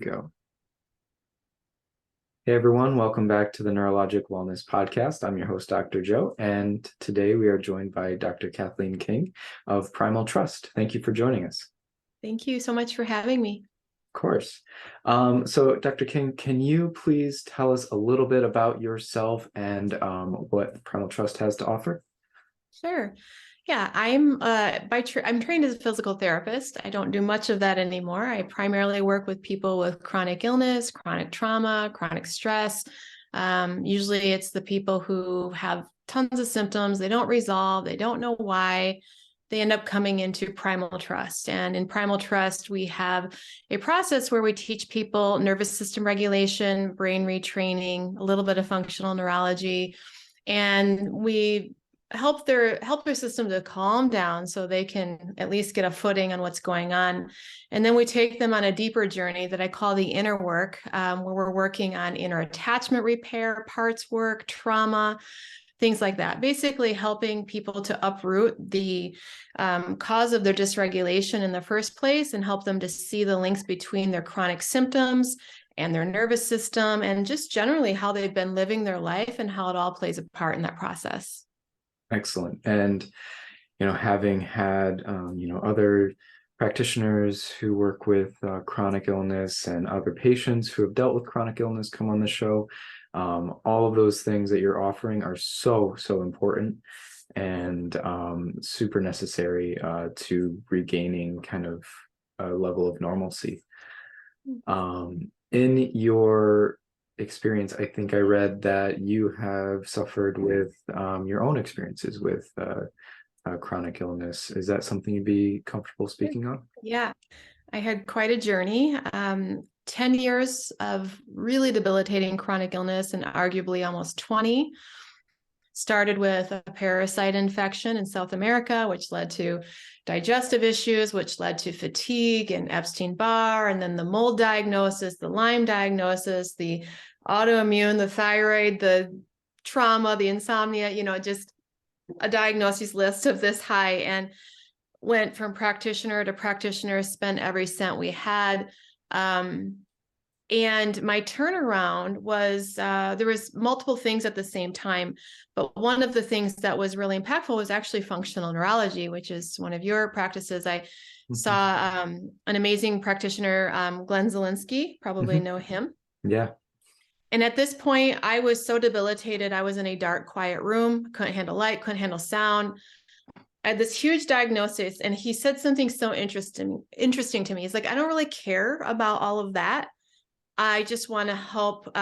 Go. Hey everyone, welcome back to the Neurologic Wellness Podcast. I'm your host, Dr. Joe, and today we are joined by Dr. Kathleen King of Primal Trust. Thank you for joining us. Thank you so much for having me. Of course. So Dr. King, can you please tell us a little bit about yourself and what Primal Trust has to offer? Sure. Yeah, I'm trained as a physical therapist. I don't do much of that anymore. I primarily work with people with chronic illness, chronic trauma, chronic stress. Usually it's the people who have tons of symptoms. They don't resolve. They don't know why. They end up coming into Primal Trust. And in Primal Trust, we have a process where we teach people nervous system regulation, brain retraining, a little bit of functional neurology, and we help their system to calm down so they can at least get a footing on what's going on. And then we take them on a deeper journey that I call the inner work, where we're working on inner attachment repair, parts work, trauma, things like that. Basically helping people to uproot the cause of their dysregulation in the first place and help them to see the links between their chronic symptoms and their nervous system and just generally how they've been living their life and how it all plays a part in that process. Excellent. And, having had, other practitioners who work with chronic illness and other patients who have dealt with chronic illness come on the show, all of those things that you're offering are so important and super necessary to regaining kind of a level of normalcy. In your experience, I think I read that you have suffered with your own experiences with chronic illness. Is that something you'd be comfortable speaking on? Yeah, I had quite a journey. 10 years of really debilitating chronic illness and arguably almost 20. Started with a parasite infection in South America, which led to digestive issues, which led to fatigue and Epstein-Barr, and then the mold diagnosis, the Lyme diagnosis, the autoimmune, the thyroid, the trauma, the insomnia, just a diagnosis list of this high, and went from practitioner to practitioner, spent every cent we had. And my turnaround was, there was multiple things at the same time, but one of the things that was really impactful was actually functional neurology, which is one of your practices. I saw an amazing practitioner, Glenn Zielinski, probably know him. Yeah. And at this point, I was so debilitated. I was in a dark, quiet room, couldn't handle light, couldn't handle sound. I had this huge diagnosis, and he said something so interesting to me. He's like, I don't really care about all of that. I just want to help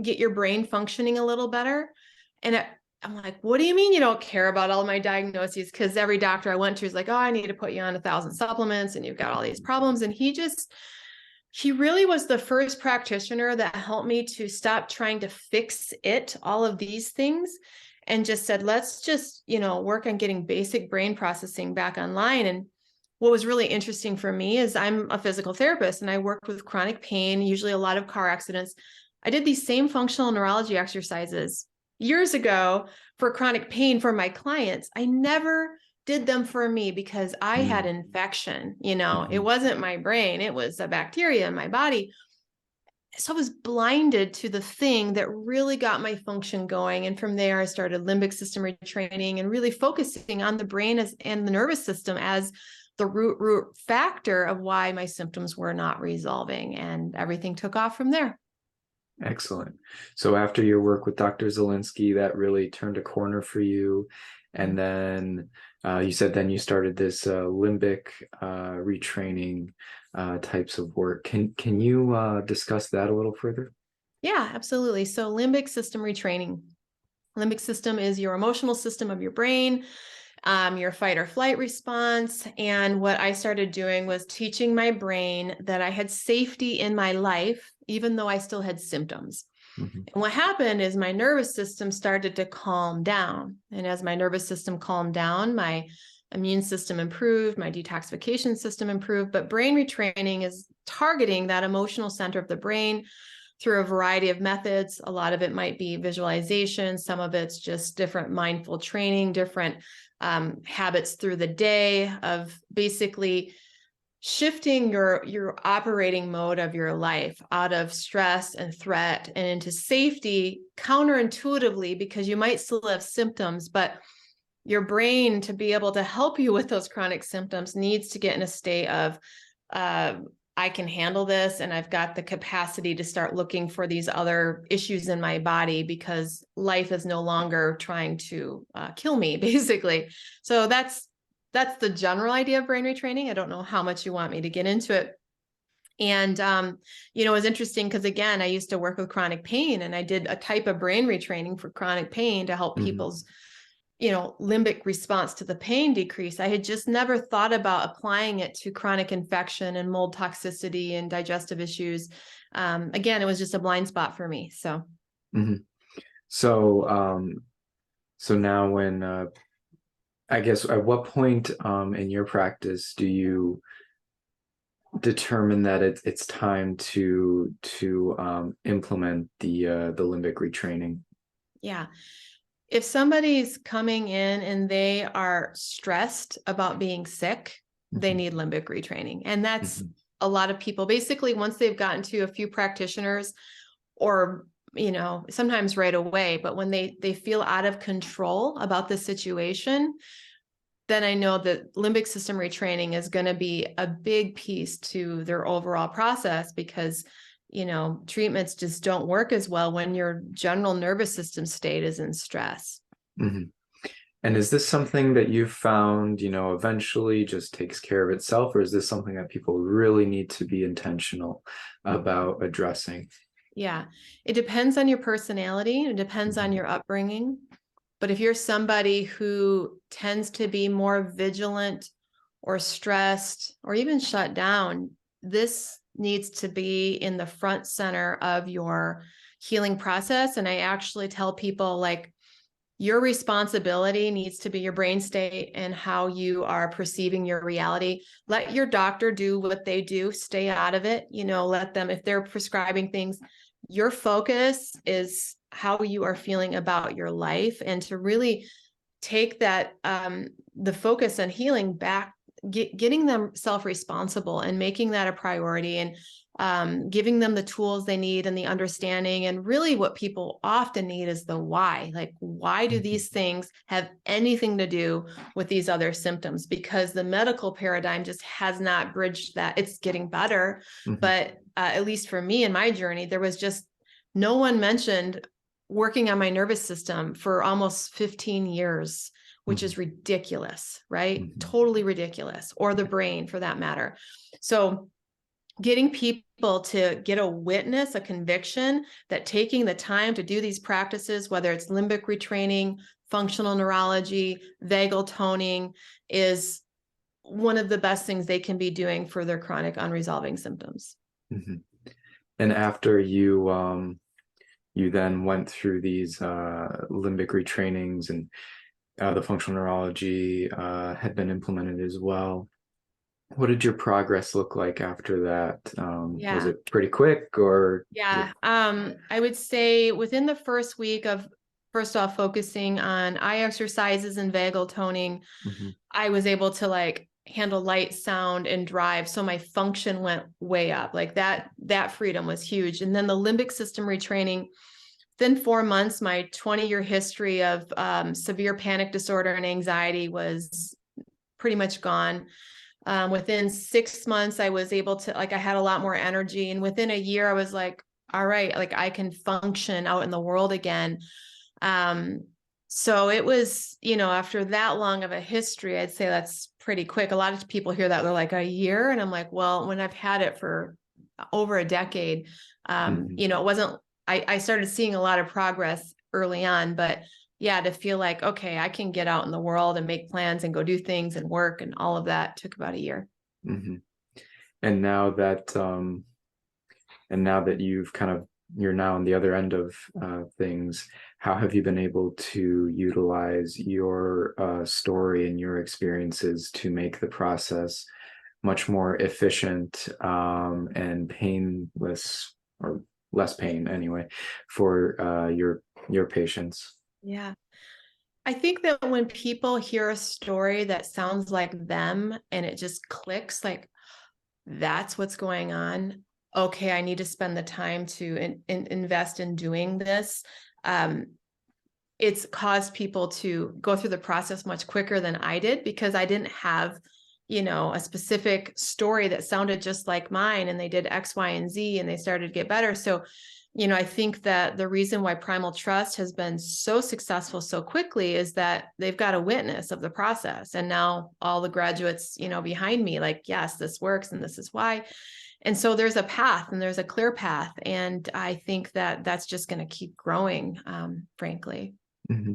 get your brain functioning a little better. And I'm like, what do you mean you don't care about all my diagnoses? Because every doctor I went to is like, oh, I need to put you on 1,000 supplements and you've got all these problems. And he really was the first practitioner that helped me to stop trying to fix all of these things, and just said, let's just, work on getting basic brain processing back online. And what was really interesting for me is I'm a physical therapist and I worked with chronic pain, usually a lot of car accidents. I did these same functional neurology exercises years ago for chronic pain for my clients. I never did them for me because I had infection, it wasn't my brain, it was a bacteria in my body. So I was blinded to the thing that really got my function going. And from there, I started limbic system retraining and really focusing on the brain and the nervous system as the root factor of why my symptoms were not resolving, and everything took off from there. Excellent. So after your work with Dr. Zielinski, that really turned a corner for you. And then you said then you started this limbic retraining types of work. Can you discuss that a little further? Yeah, absolutely. So limbic system retraining. Limbic system is your emotional system of your brain, your fight or flight response. And what I started doing was teaching my brain that I had safety in my life, even though I still had symptoms. And what happened is my nervous system started to calm down. And as my nervous system calmed down, my immune system improved, my detoxification system improved. But brain retraining is targeting that emotional center of the brain through a variety of methods. A lot of it might be visualization. Some of it's just different mindful training, different habits through the day of basically shifting your operating mode of your life out of stress and threat and into safety counterintuitively, because you might still have symptoms, but your brain, to be able to help you with those chronic symptoms, needs to get in a state of I can handle this, and I've got the capacity to start looking for these other issues in my body, because life is no longer trying to kill me, basically. So that's the general idea of brain retraining. I don't know how much you want me to get into it. And, it was interesting because, again, I used to work with chronic pain, and I did a type of brain retraining for chronic pain to help people's, limbic response to the pain decrease. I had just never thought about applying it to chronic infection and mold toxicity and digestive issues. Again, it was just a blind spot for me. So, so now when, I guess, at what point in your practice do you determine that it's time to implement the limbic retraining? Yeah. If somebody's coming in and they are stressed about being sick, they need limbic retraining. And that's a lot of people. Basically, once they've gotten to a few practitioners, or sometimes right away, but when they feel out of control about the situation, then I know that limbic system retraining is going to be a big piece to their overall process, because treatments just don't work as well when your general nervous system state is in stress. And is this something that you've found, eventually just takes care of itself, or is this something that people really need to be intentional about addressing? Yeah, it depends on your personality. It depends on your upbringing. But if you're somebody who tends to be more vigilant or stressed or even shut down, this needs to be in the front center of your healing process. And I actually tell people, like, your responsibility needs to be your brain state and how you are perceiving your reality. Let your doctor do what they do. Stay out of it. Let them, if they're prescribing things, your focus is how you are feeling about your life, and to really take that, the focus on healing back, getting them self-responsible and making that a priority, and giving them the tools they need and the understanding. And really what people often need is the why. Like, why do these things have anything to do with these other symptoms? Because the medical paradigm just has not bridged that. It's getting better, but at least for me in my journey, there was just no one mentioned working on my nervous system for almost 15 years, which is ridiculous, right? Totally ridiculous. Or the brain, for that matter. So getting people to get a witness, a conviction that taking the time to do these practices, whether it's limbic retraining, functional neurology, vagal toning, is one of the best things they can be doing for their chronic unresolving symptoms. And after you then went through these limbic retrainings, and the functional neurology had been implemented as well, what did your progress look like after that? Was it pretty quick, or? Yeah, I would say within the first week of, first off, focusing on eye exercises and vagal toning, I was able to handle light, sound, and drive. So my function went way up. Like that freedom was huge. And then the limbic system retraining, within 4 months, my 20-year history of severe panic disorder and anxiety was pretty much gone. Within 6 months, I was able to, I had a lot more energy. And within a year, I was like, all right, I can function out in the world again. So it was, after that long of a history, I'd say that's pretty quick. A lot of people hear that, they're like, a year. And I'm like, well, when I've had it for over a decade, it wasn't, I started seeing a lot of progress early on, but yeah, to feel like, okay, I can get out in the world and make plans and go do things and work and all of that took about a year. And now that you've you're now on the other end of things, how have you been able to utilize your story and your experiences to make the process much more efficient and painless, or less pain anyway, for your patients? Yeah. I think that when people hear a story that sounds like them and it just clicks, like, that's what's going on. Okay, I need to spend the time to invest in doing this. It's caused people to go through the process much quicker than I did, because I didn't have, a specific story that sounded just like mine, and they did X, Y, and Z, and they started to get better. So, I think that the reason why Primal Trust has been so successful so quickly is that they've got a witness of the process. And now all the graduates, behind me, like, yes, this works and this is why. And so there's a path, and there's a clear path. And I think that that's just going to keep growing, frankly. Mm-hmm.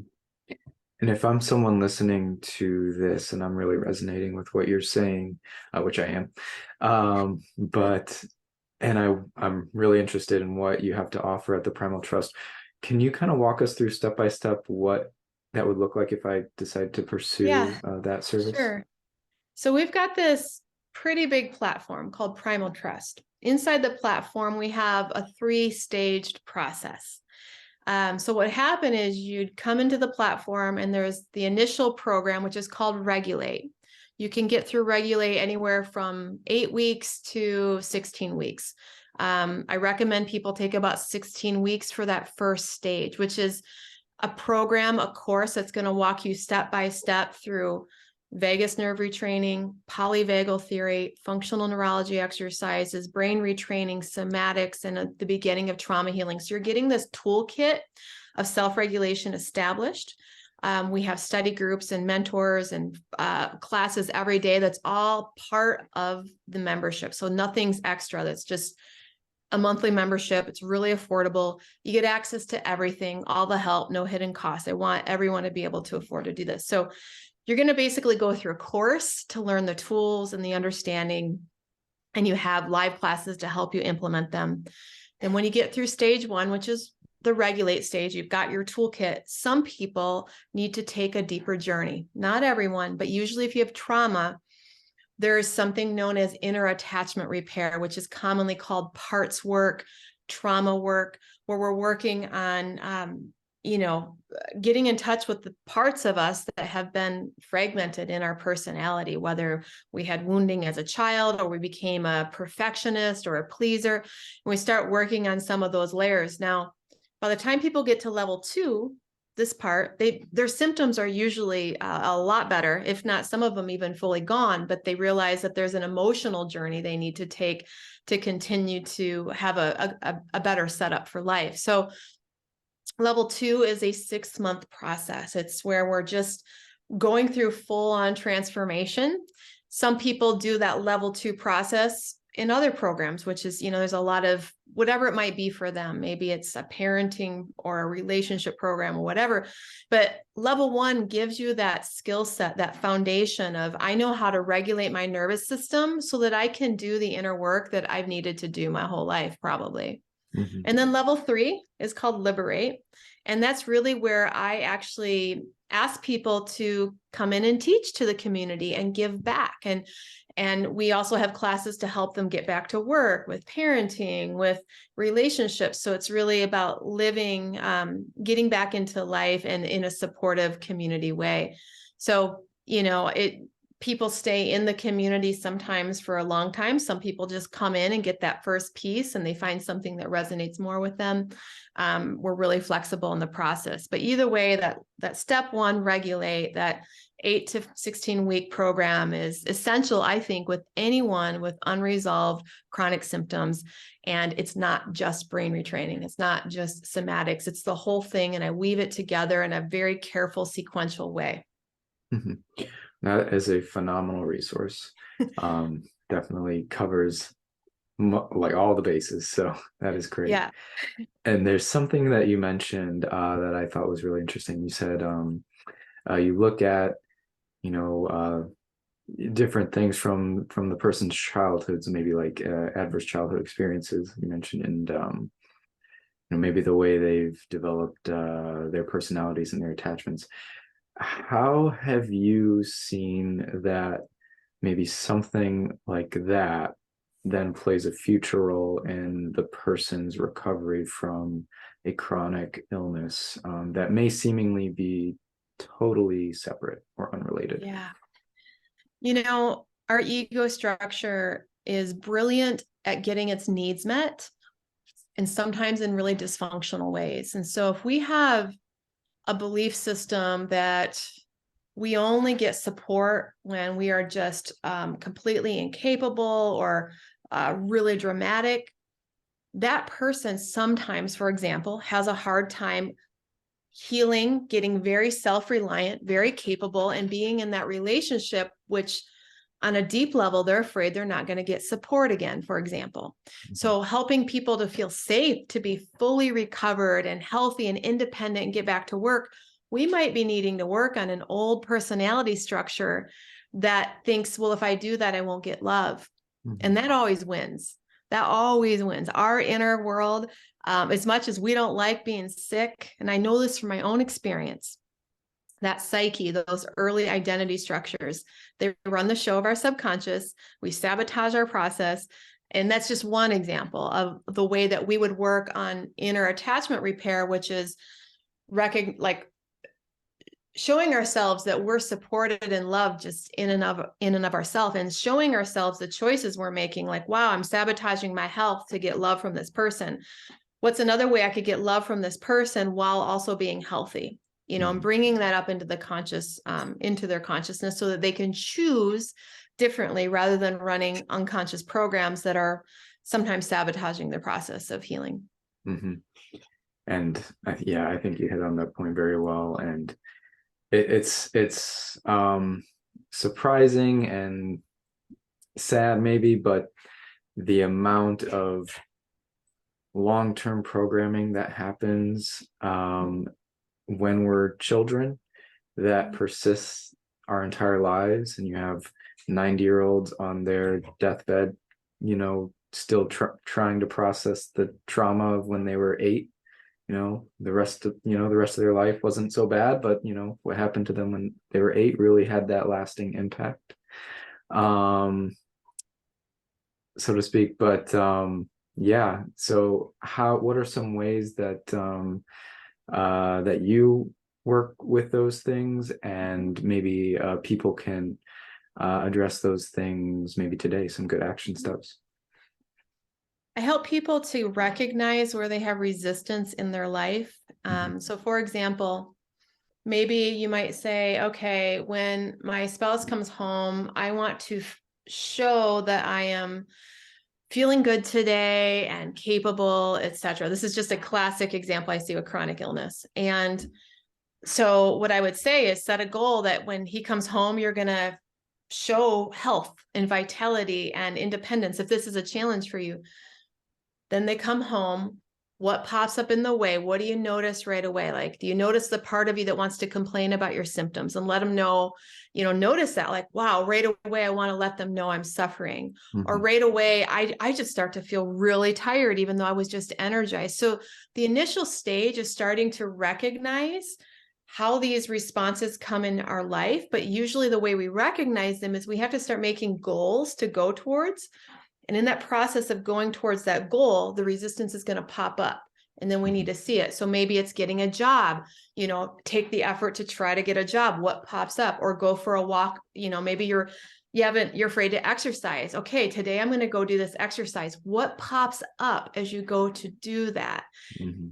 And if I'm someone listening to this and I'm really resonating with what you're saying, which I am, I'm really interested in what you have to offer at the Primal Trust, can you kind of walk us through step by step what that would look like if I decide to pursue that service? Sure. So we've got this pretty big platform called Primal Trust. Inside the platform, we have a 3-staged process. So what happened is you'd come into the platform, and there's the initial program, which is called Regulate. You can get through Regulate anywhere from 8 weeks to 16 weeks. I recommend people take about 16 weeks for that first stage, which is a program, a course that's going to walk you step by step through vagus nerve retraining, polyvagal theory, functional neurology exercises, brain retraining, somatics, and at the beginning of trauma healing. So you're getting this toolkit of self-regulation established. We have study groups and mentors and classes every day. That's all part of the membership. So nothing's extra. That's just a monthly membership. It's really affordable. You get access to everything, all the help, no hidden costs. I want everyone to be able to afford to do this. So you're going to basically go through a course to learn the tools and the understanding, and you have live classes to help you implement them. Then when you get through stage 1, which is the Regulate stage, you've got your toolkit. Some people need to take a deeper journey. Not everyone, but usually if you have trauma, there is something known as inner attachment repair, which is commonly called parts work, trauma work, where we're working on, getting in touch with the parts of us that have been fragmented in our personality, whether we had wounding as a child or we became a perfectionist or a pleaser. And we start working on some of those layers. Now, by the time people get to level 2, this part, their symptoms are usually a lot better, if not some of them even fully gone, but they realize that there's an emotional journey they need to take to continue to have a better setup for life. So level 2 is a 6-month process. It's where we're just going through full-on transformation. Some people do that level 2 process in other programs, which is, there's a lot of whatever it might be for them. Maybe it's a parenting or a relationship program or whatever. But level 1 gives you that skill set, that foundation of, I know how to regulate my nervous system so that I can do the inner work that I've needed to do my whole life, probably. Mm-hmm. And then level 3 is called Liberate. And that's really where I actually ask people to come in and teach to the community and give back. And we also have classes to help them get back to work with parenting, with relationships. So it's really about living, getting back into life and in a supportive community way. So, people stay in the community sometimes for a long time. Some people just come in and get that first piece and they find something that resonates more with them. We're really flexible in the process, but either way, that step 1, Regulate, that 8 to 16 week program is essential, I think, with anyone with unresolved chronic symptoms. And it's not just brain retraining. It's not just somatics. It's the whole thing. And I weave it together in a very careful, sequential way. Mm-hmm. That is a phenomenal resource. Definitely covers like all the bases. So that is great. Yeah. And there's something that you mentioned that I thought was really interesting. You said you look at, different things from the person's childhoods, maybe like adverse childhood experiences you mentioned, and maybe the way they've developed their personalities and their attachments. How have you seen that maybe something like that then plays a future role in the person's recovery from a chronic illness that may seemingly be totally separate or unrelated? Yeah. Our ego structure is brilliant at getting its needs met, and sometimes in really dysfunctional ways. And so if we have a belief system that we only get support when we are just completely incapable or really dramatic, that person sometimes, for example, has a hard time healing, getting very self-reliant, very capable, and being in that relationship, which on a deep level, they're afraid they're not going to get support again, for example. So helping people to feel safe, to be fully recovered and healthy and independent and get back to work, we might be needing to work on an old personality structure that thinks, well, if I do that, I won't get love. And that always wins. That always wins. Our inner world, as much as we don't like being sick, and I know this from my own experience, that psyche, those early identity structures, they run the show of our subconscious. We sabotage our process. And that's just one example of the way that we would work on inner attachment repair, which is showing ourselves that we're supported and loved just in and of ourselves, and showing ourselves the choices we're making, like, wow, I'm sabotaging my health to get love from this person. What's another way I could get love from this person while also being healthy? And bringing that up into the conscious, into their consciousness, so that they can choose differently rather than running unconscious programs that are sometimes sabotaging the process of healing. And yeah, I think you hit on that point very well. And it's surprising and sad maybe, but the amount of long-term programming that happens when we're children that persists our entire lives, and you have 90-year-olds on their deathbed, still trying to process the trauma of when they were 8. The rest of their life wasn't so bad, but what happened to them when they were 8 really had that lasting impact, so to speak. But yeah, so what are some ways that that you work with those things, and maybe people can address those things maybe today, some good action steps? I help people to recognize where they have resistance in their life. So for example, maybe you might say, okay, when my spouse comes home, I want to show that I am feeling good today and capable, etc. This is just a classic example I see with chronic illness. And so what I would say is set a goal that when he comes home, you're going to show health and vitality and independence. If this is a challenge for you, then they come home. What pops up in the way? What do you notice right away? Like, do you notice the part of you that wants to complain about your symptoms, and let them know, notice that, like, wow, right away, I want to let them know I'm suffering. Or right away, I just start to feel really tired, even though I was just energized. So the initial stage is starting to recognize how these responses come in our life. But usually the way we recognize them is we have to start making goals to go towards. And in that process of going towards that goal, the resistance is going to pop up, and then we need to see it. So maybe it's getting a job, take the effort to try to get a job. What pops up? Or go for a walk. Maybe you're afraid to exercise. Okay, today I'm going to go do this exercise. What pops up as you go to do that?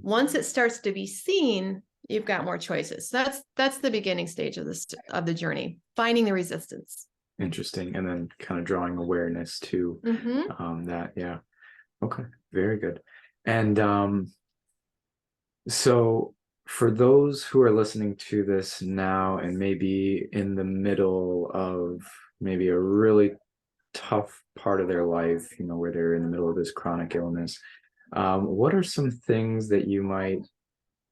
Once it starts to be seen, you've got more choices. That's the beginning stage of the journey, finding the resistance. Interesting. And then kind of drawing awareness to that. Yeah. Okay. Very good. And so for those who are listening to this now and maybe in the middle of maybe a really tough part of their life, where they're in the middle of this chronic illness, what are some things that you might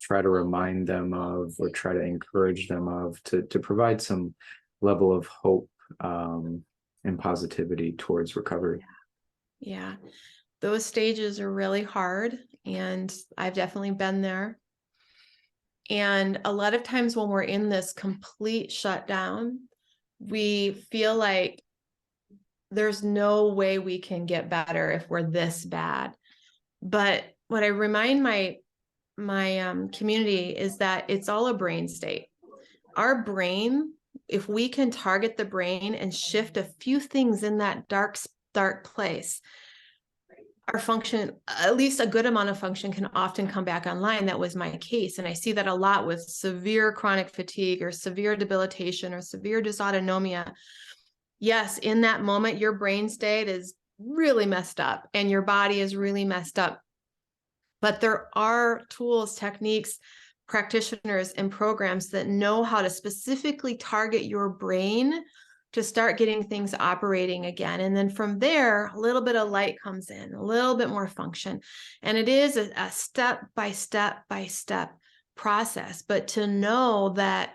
try to remind them of, or try to encourage them of, to provide some level of hope and positivity towards recovery? Yeah, those stages are really hard, and I've definitely been there. And a lot of times when we're in this complete shutdown, we feel like there's no way we can get better if we're this bad. But what I remind my community is that it's all a brain state. Our brain, if we can target the brain and shift a few things in that dark dark place, our function, at least a good amount of function, can often come back online. That was my case. And I see that a lot with severe chronic fatigue or severe debilitation or severe dysautonomia. Yes, in that moment, your brain state is really messed up and your body is really messed up. But there are tools, techniques, practitioners, and programs that know how to specifically target your brain to start getting things operating again. And then from there, a little bit of light comes in, a little bit more function. And it is a step by step by step process. But to know that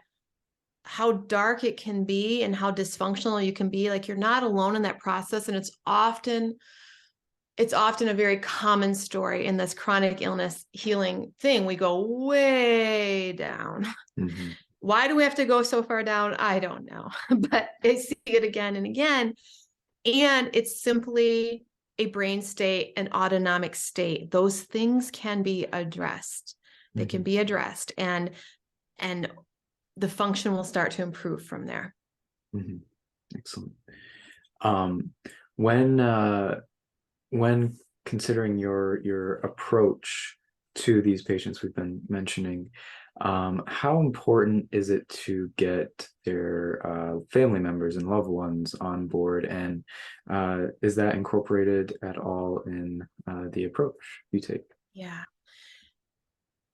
how dark it can be and how dysfunctional you can be, like you're not alone in that process. And it's often a very common story in this chronic illness healing thing. We go way down. Mm-hmm. Why do we have to go so far down? I don't know, but I see it again and again. And it's simply a brain state, an autonomic state. Those things can be addressed. They can be addressed, and the function will start to improve from there. Mm-hmm. Excellent. When considering your approach to these patients we've been mentioning, how important is it to get their family members and loved ones on board? And is that incorporated at all in the approach you take? Yeah.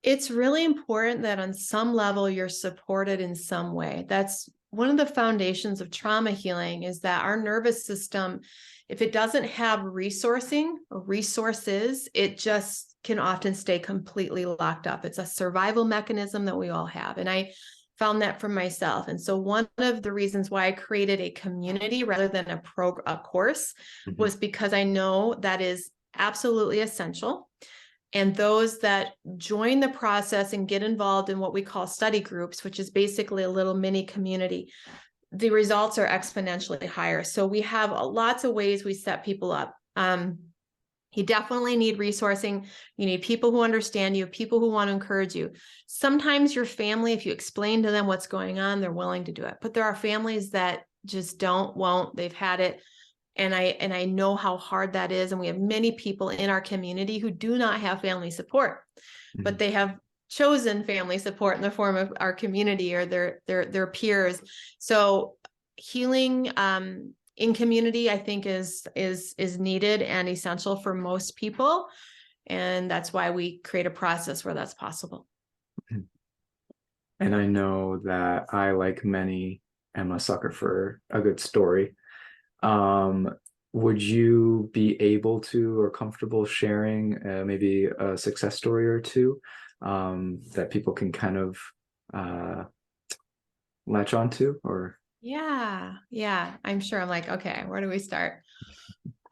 It's really important that on some level you're supported in some way. That's one of the foundations of trauma healing, is that our nervous system, if it doesn't have resourcing or resources, it just can often stay completely locked up. It's a survival mechanism that we all have. And I found that for myself. And so one of the reasons why I created a community rather than a course was because I know that is absolutely essential. And those that join the process and get involved in what we call study groups, which is basically a little mini community, the results are exponentially higher. So we have lots of ways we set people up. You definitely need resourcing. You need people who understand you, people who want to encourage you. Sometimes your family, if you explain to them what's going on, they're willing to do it. But there are families that just won't. They've had it. And I know how hard that is. And we have many people in our community who do not have family support, but they have chosen family support in the form of our community or their peers. So healing in community, I think, is needed and essential for most people. And that's why we create a process where that's possible. And I know that I, like many, am a sucker for a good story. Would you be able to or comfortable sharing maybe a success story or two that people can kind of latch onto? Or Yeah, I'm sure. I'm like, okay, where do we start?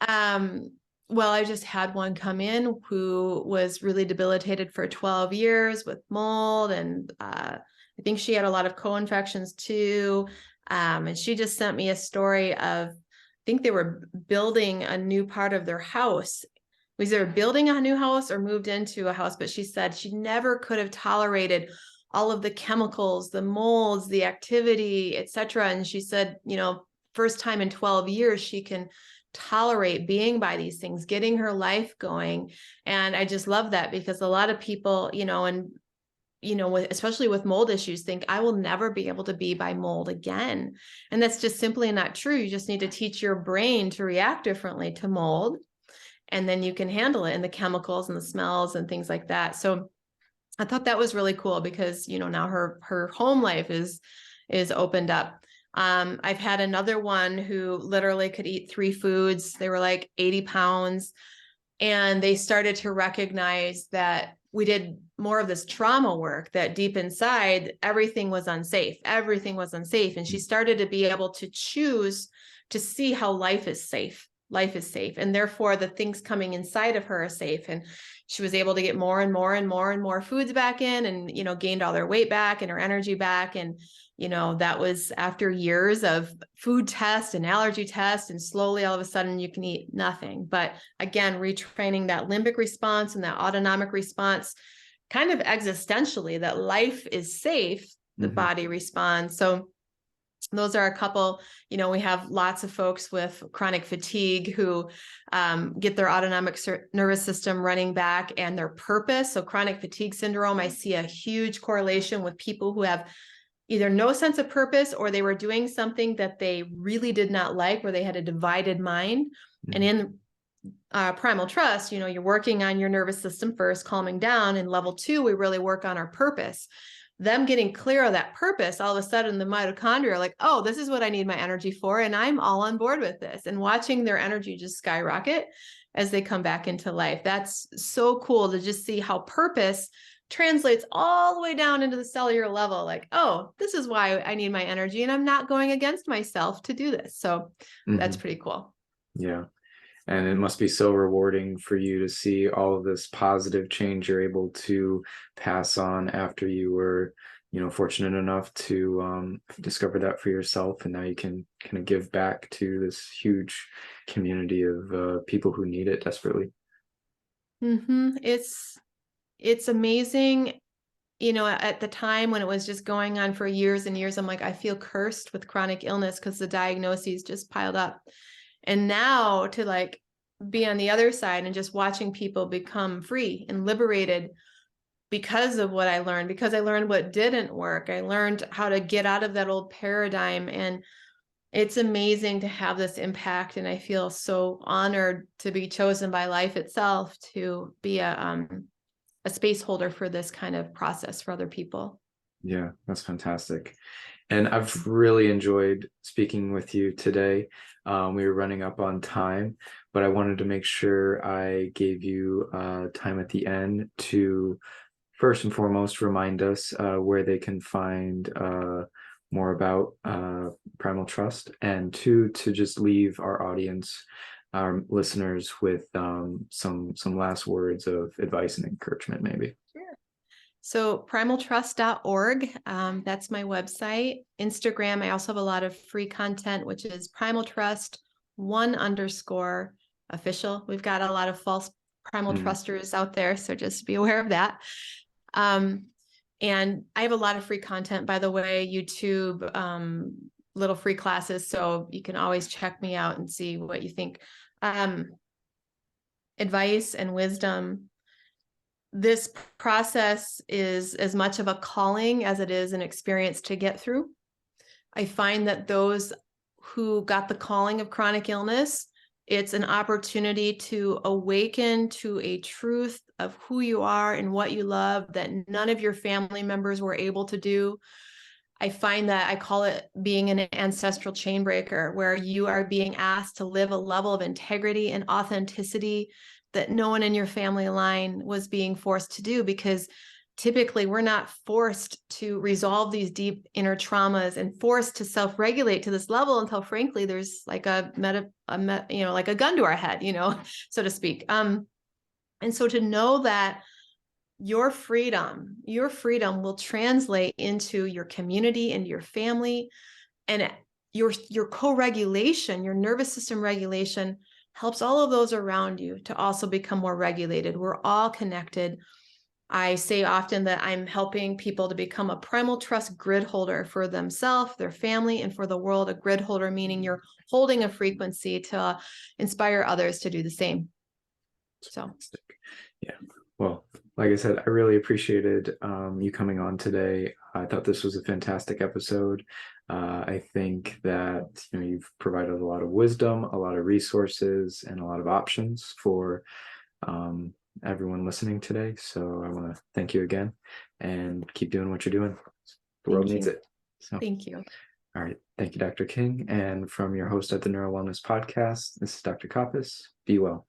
Well, I just had one come in who was really debilitated for 12 years with mold, and I think she had a lot of co-infections too. And she just sent me a story of, I think they were building a new part of their house. Was either building a new house or moved into a house, but she said she never could have tolerated all of the chemicals, the molds, the activity, etc. And she said, first time in 12 years, she can tolerate being by these things, getting her life going. And I just love that, because a lot of people, especially with mold issues, think I will never be able to be by mold again. And that's just simply not true. You just need to teach your brain to react differently to mold, and then you can handle it, and the chemicals and the smells and things like that. So I thought that was really cool, because, now her home life is opened up. I've had another one who literally could eat 3 foods. They were like 80 pounds. And they started to recognize that we did more of this trauma work, that deep inside, everything was unsafe. Everything was unsafe. And she started to be able to choose to see how life is safe. Life is safe. And therefore the things coming inside of her are safe. And she was able to get more and more and more and more foods back in, and, gained all their weight back and her energy back. And, that was after years of food tests and allergy tests, and slowly all of a sudden you can eat nothing. But again, retraining that limbic response and that autonomic response, kind of existentially, that life is safe, the body responds. So those are a couple. We have lots of folks with chronic fatigue who get their autonomic nervous system running back and their purpose. So chronic fatigue syndrome, I see a huge correlation with people who have either no sense of purpose, or they were doing something that they really did not like, where they had a divided mind. And in Primal Trust, you're working on your nervous system first, calming down. And level 2, we really work on our purpose. Them getting clear of that purpose, all of a sudden the mitochondria are like, oh, this is what I need my energy for, and I'm all on board with this. And watching their energy just skyrocket as they come back into life. That's so cool to just see how purpose translates all the way down into the cellular level. Like, oh, this is why I need my energy, and I'm not going against myself to do this. So that's pretty cool. Yeah. And it must be so rewarding for you to see all of this positive change you're able to pass on after you were, fortunate enough to discover that for yourself. And now you can kind of give back to this huge community of people who need it desperately. It's amazing. At the time when it was just going on for years and years, I'm like, I feel cursed with chronic illness because the diagnoses just piled up. And now to be on the other side and just watching people become free and liberated because of what I learned, because I learned what didn't work. I learned how to get out of that old paradigm. And it's amazing to have this impact. And I feel so honored to be chosen by life itself to be a space holder for this kind of process for other people. Yeah, that's fantastic. And I've really enjoyed speaking with you today. We were running up on time, but I wanted to make sure I gave you time at the end to first and foremost remind us where they can find more about Primal Trust, and 2, to just leave our audience, our listeners, with some last words of advice and encouragement, maybe. Sure. So primaltrust.org, that's my website. Instagram, I also have a lot of free content, which is Primal Trust _official. We've got a lot of false primal trusters out there, so just be aware of that. And I have a lot of free content, by the way, YouTube, little free classes, so you can always check me out and see what you think. Advice and wisdom. This process is as much of a calling as it is an experience to get through. I find that those who got the calling of chronic illness, it's an opportunity to awaken to a truth of who you are and what you love that none of your family members were able to do. I find that I call it being an ancestral chain breaker, where you are being asked to live a level of integrity and authenticity that no one in your family line was being forced to do, because typically we're not forced to resolve these deep inner traumas and forced to self-regulate to this level until, frankly, there's like a gun to our head, so to speak. And so to know that your freedom will translate into your community and your family, and your co-regulation, your nervous system regulation, helps all of those around you to also become more regulated. We're all connected. I say often that I'm helping people to become a Primal Trust grid holder for themselves, their family, and for the world. A grid holder meaning you're holding a frequency to inspire others to do the same. So, yeah. Well, like I said, I really appreciated you coming on today. I thought this was a fantastic episode. I think that you've provided a lot of wisdom, a lot of resources, and a lot of options for everyone listening today. So I want to thank you again, and keep doing what you're doing. The world needs it. So, thank you. All right. Thank you, Dr. King. And from your host at the Neuro Wellness Podcast, this is Dr. Kopis. Be well.